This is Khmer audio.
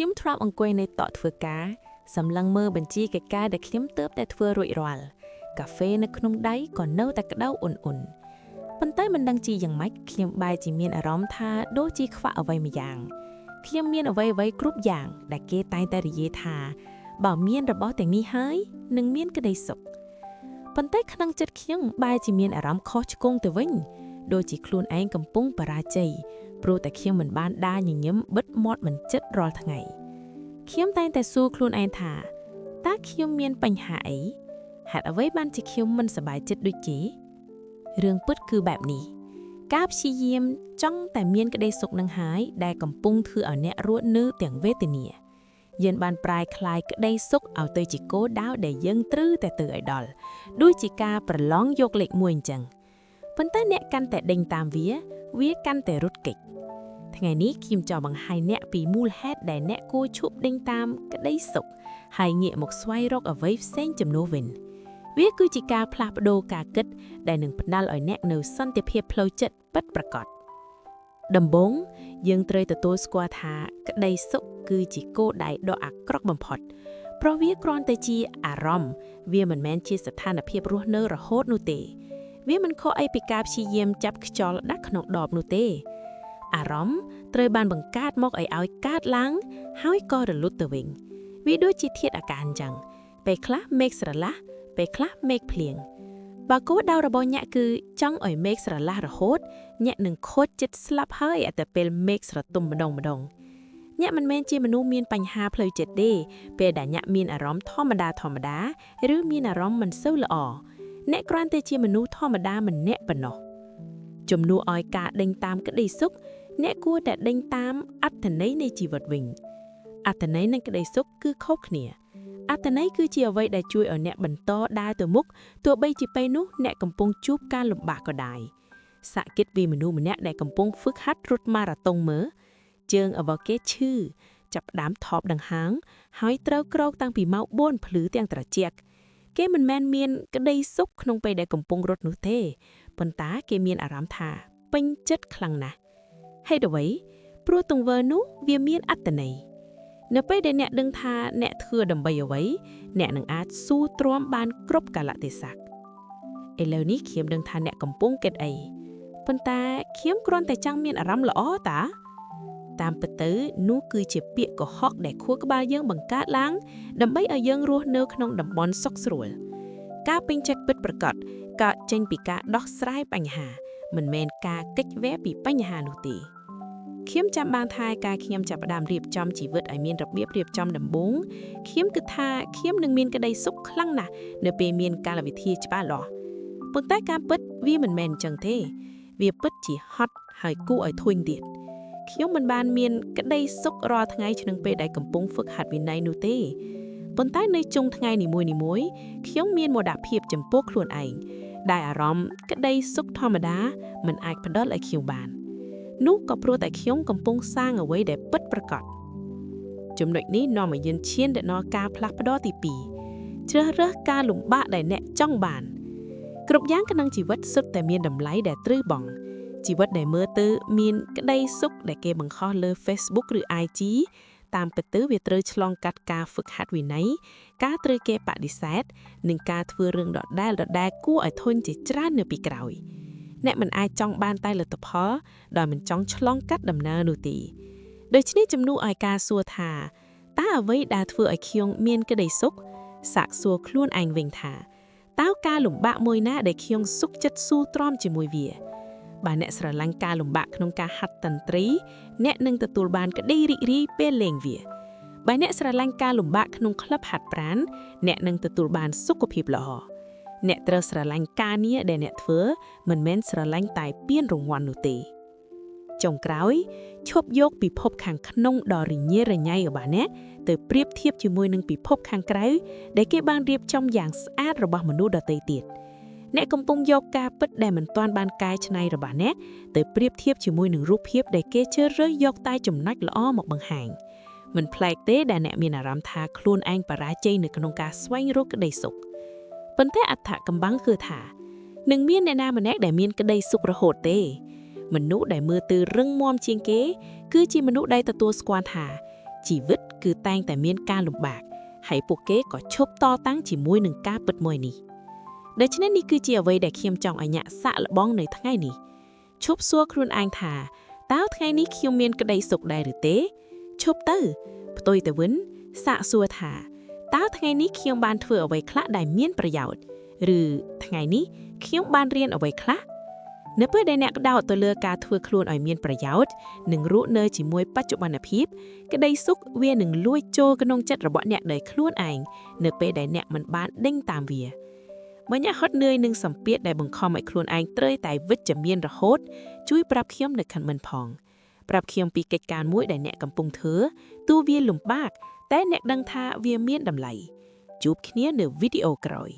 ខ្ញុំធ្លាប់អង្គុយនៅតក់ធ្វើការសម្លឹងមើលបញ្ជីកិច្ចការដែលខ្ញុំទើបតែធ្វើរួចរាល់កាហ្វេនៅក្នុងដៃក៏នៅតែក្តៅអ៊ុនប៉ុន្តែមិនដឹងជាយ៉ាងម៉េចខ្ញុំបែរជាមានអារម្មណ៍ថាដូចជាខ្វះអ្វីម្យ៉ាងខ្ញុំមានអ្វីគ្រប់យ៉ាងដែលគេតែងតែនិយាយថាបើមានរបស់ទាំងនេះហើយនឹងមានក្តីសុខប៉ុន្តែក្នុងចិត្តខ្ញុំបែរជាមានអារម្មណ៍ខុសឆ្គងទៅវិញដូចជាខ្លួនឯងកំពុងបរាជ័យព្រោះតែខ្ញុំមិនបានដើរញញឹមបិទមាត់មិនចិត្តរាល់ថ្ងៃខ្ញុំតែងតែសួរខ្លួនឯងថាតើខ្ញុំមានបញ្ហាអីហេតុអ្វីបានជាខ្ញុំមិនសប្បាយចិត្តដូចជារឿងពិតគឺបែបនេះការព្យាយាមចង់តែមានក្តីសុខនឹងហើយដែលកំពុងធ្វើឲ្យអ្នករស់នៅទាំងវេទនាយើងបានប្រែក្លាយក្តីសុខឲ្យទៅជាគោលដៅដែលយើងត្រូវតែទៅឲ្យដល់ដូចជាការប្រឡងយកលេខ1អញ្ចឹងប៉ុន្តែអ្នកកាន់តែដេញតាមវាកាន់តែរត់គេចថ្ងៃនេះខ្ញុំចង់បង្ហាញអ្នកពីមូលហេតុដែលអ្នកគួរឈប់ដេញតាមក្តីសុខហើយងាកមកស្វែងរកអ្វីផ្សេងជំនួសវិញវាគឺជាការផ្លាស់ប្ដូរការគិតដែលនឹងផ្ដល់ឲ្យអ្នកនូវសន្តិភាពផ្លូវចិត្តពិតប្រាកដដំបូងយើងត្រូវទទួលស្គាល់ថាក្តីសុខគឺជាគោលដៅដ៏អាក្រក់បំផុតព្រោះវាគ្រាន់តែជាអារម្មណ៍វាមិនមែនជាស្ថានភាពរស់នៅរហូតនោះទេវាមិនខុសអីពីការព្យាយាមចាប់ខ្យល់ដាក់ក្នុងដបនោះទេអារម្មណ៍ត្រូវបានបង្កើតមកឲ្យកើតឡើងហើយក៏រលត់ទៅវិញវាដូចជាធាតុអាកាសអញ្ចឹងពេលខ្លះមេឃស្រឡះពេលខ្លះមេឃភ្លៀងបើគោលដៅរបស់អ្នកគឺចង់ឲ្យមេឃស្រឡះរហូតអ្នកនឹងខូចចិត្តស្លាប់ហើយតែពេលមេឃស្រទុំម្ដងអ្នកមិនមែនជាមនុស្សមានបញ្ហាផ្លូវចិត្តទេពេលដែលអ្នកមានអារម្មណ៍ធម្មតាឬមានអារម្មណ៍មិនសូវល្អអ្នកគ្រាន់តែជាមនុស្សធម្មតាម្នាក់ប៉ុណ្ណោះជំនួសឲ្យការដេញតាមក្តីសុខអ្នកគួរតែដេញតាមអត្ថន័យនៃជីវិតវិញអត្ថន័យនៃក្តីសុខគឺខុសគ្នាអត្ថន័យគឺជាអ្វីដែលជួយឲ្យអ្នកបន្តដើរទៅមុខទោះបីជាពេលនោះអ្នកកំពុងជួបការលំបាកក៏ដោយសាកគិតពីមនុស្សម្នាក់ដែលកំពុងហ្វឹកហាត់រត់ម៉ារ៉ាតុងមើលជើងរបស់គេឈឺចាប់ផ្ដើមថប់ដង្ហើមហើយត្រូវក្រោកតាំងពីម៉ោង4ភ្លឺទាំងត្រជាក់គេមិនមែនមានក្តីសុខក្នុងពេលដែលកំពុងរត់នោះទេប៉ុន្តែគេមានអារម្មណ៍ថាពេញចិត្តខ្លាំងណាស់ហេតុអ្វីព្រោះទង្វើនោះវាមានអត្ថន័យនៅពេលដែលអ្នកដឹងថាអ្នកធ្វើដើម្បីអ្វីអ្នកនឹងអាចស៊ូទ្រាំបានគ្រប់កាលៈទេសៈឥឡូវនេះខ្ញុំដឹងថាអ្នកកំពុងគិតអីប៉ុន្តែខ្ញុំគ្រាន់តែចង់មានអារម្មណ៍ល្អតាមពិតទៅនោះគឺជាពាក្យកុហកដែលខួរក្បាលយើងបង្កើតឡើងដើម្បីឲ្យយើងរស់នៅក្នុងតំបន់សុខស្រួលការពេញចិត្តពិតប្រាកដកើតចេញពីការដោះស្រាយបញ្ហាមិនមែនការគេចវែពីបញ្ហានោះទេខ្ញុំចាំបានថាការខ្ញុំចាប់ផ្ដើមរៀបចំជីវិតឲ្យមានរបៀបរៀបចំដំបូងខ្ញុំគិតថាខ្ញុំនឹងមានក្តីសុខខ្លាំងណាស់នៅពេលមានកាលវិធីច្បាស់លាស់ប៉ុន្តែការពិតវាមិនមែនអញ្ចឹងទេវាពិតជាហត់ហើយគួរឲ្យធុញទៀតខ្ញុំមិនបានមានក្តីសុខរាល់ថ្ងៃក្នុងពេលដែលកំពុងហ្វឹកហាត់វិន័យនោះទេប៉ុន្តែនៅចុងថ្ងៃនីមួយៗខ្ញុំមានមោទកភាពចំពោះខ្លួនឯងដែលអារម្មណ៍ក្តីសុខធម្មតាមិនអាចផ្ដល់ឲ្យខ្ញុំបាននោះក៏ព្រោះតែខ្ញុំកំពុងសាងអ្វីដែលពិតប្រាកដចំណុចនេះនាំឲ្យយើងឈានទៅដល់ការផ្លាស់ប្ដូរទី2ជ្រើសរើសការលំបាកដែលអ្នកចង់បានគ្រប់យ៉ាងក្នុងជីវិតសុទ្ធតែមានតម្លៃដែលត្រូវបង់ជីវិតដែលមើលទៅមានក្តីសុខដែលគេបង្ហោះលើ Facebook ឬ IG តាមពិតទៅវាត្រូវឆ្លងកាត់ការហ្វឹកហាត់វិន័យការត្រូវគេបដិសេធនិងការធ្វើរឿងដដែលគួរឲ្យធុញជាច្រើននៅពីក្រោយអ្នកមិនអាចចង់បានតែលទ្ធផលដោយមិនចង់ឆ្លងកាត់ដំណើរនោះទេដូច្នេះជំនួសឲ្យការសួរថាតើអ្វីដែលធ្វើឲ្យខ្ញុំមានក្តីសុខសាកសួរខ្លួនឯងវិញថាតើការលំបាកមួយណាដែលខ្ញុំសុខចិត្តស៊ូទ្រាំជាមួយវាបើអ្នកស្រឡាញ់ការលំបាកក្នុងការហាត់តន្ត្រីអ្នកនឹងទទួលបានក្តីរីករាយពេលលេងវាបើអ្នកស្រឡាញ់ការលំបាកក្នុងក្លឹបហាត់ប្រាណអ្នកនឹងទទួលបានសុខភាពល្អអ្នកត្រូវស្រឡាញ់ការងារដែលអ្នកធ្វើមិនមែនស្រឡាញ់តែពានរង្វាន់នោះទេចុងក្រោយឈប់យកពិភពខាងក្នុងដ៏រញ៉េរញ៉ៃរបស់អ្នកទៅប្រៀបធៀបជាមួយនឹងពិភពខាងក្រៅដែលគេបានរៀបចំយ៉ាងស្អាតរបស់មនុស្សដទៃទៀតអ្នកកំពុងយកការពិតដែលមិនទាន់បានកែច្នៃរបស់អ្នកទៅប្រៀបធៀបជាមួយនឹងរូបភាពដែលគេជ្រើសរើសយកតែចំណុចល្អមកបង្ហាញមិនប្លែកទេដែលអ្នកមានអារម្មណ៍ថាខ្លួនឯងបរាជ័យនៅក្នុងការស្វែងរកក្តីសុខប៉ុន្តែអត្ថកំបាំងគឺថានឹងមានអ្នកណាម្នាក់ដែលមានក្តីសុខរហូតទេមនុស្សដែលមើលទៅរឹងមាំជាងគេគឺជាមនុស្សដែលទទួលស្គាល់ថាជីវិត គឺតែងតែមានការលំបាកហើយពួកគេក៏ឈប់តតាំងជាមួយនឹងការពិតមួយនេះដូច្នេះនេះគឺជាអ្វីដែលខ្ញុំចង់ឲ្យអ្នកសាក់លបងនៅថ្ងៃនេះឈប់សួរខ្លួនឯងថាតើថ្ងៃនេះខ្ញុំមានក្តីសុខដែរឬទេឈប់ទៅផ្ទុយទៅវិញសាក់សួរថាតើថ្ងៃនេះខ្ញុំបានធ្វើអ្វីខ្លះដែលមានប្រយោជន៍ឬថ្ងៃនេះខ្ញុំបានរៀនអ្វីខ្លះនៅពេលដែលអ្នកផ្ដោតទៅលើការធ្វើខ្លួនឲ្យមានប្រយោជន៍និងរស់នៅជាមួយបច្ចុប្បន្នភាពក្តីសុខវានឹងលួចចូលក្នុងចិត្តរបស់អ្នកដោយខ្លួនឯងនៅពេលដែលអ្នកមិនបានដេញតាមវាបើអ្នកហត់នឿយនឹងសម្ពាធដែលបង្ខំឲ្យខ្លួនឯងត្រូវតែវិជ្ជមានរហូតជួយប្រាប់ខ្ញុំនៅខាងមិនផងប្រាប់ខ្ញុំពីកិច្ចការមួយដែលអ្នកកំពុងធ្វើទោះវាលំបាកតែអ្នកដឹងថាវាមានតម្លៃជួបគ្នានៅវីដេអូក្រោយ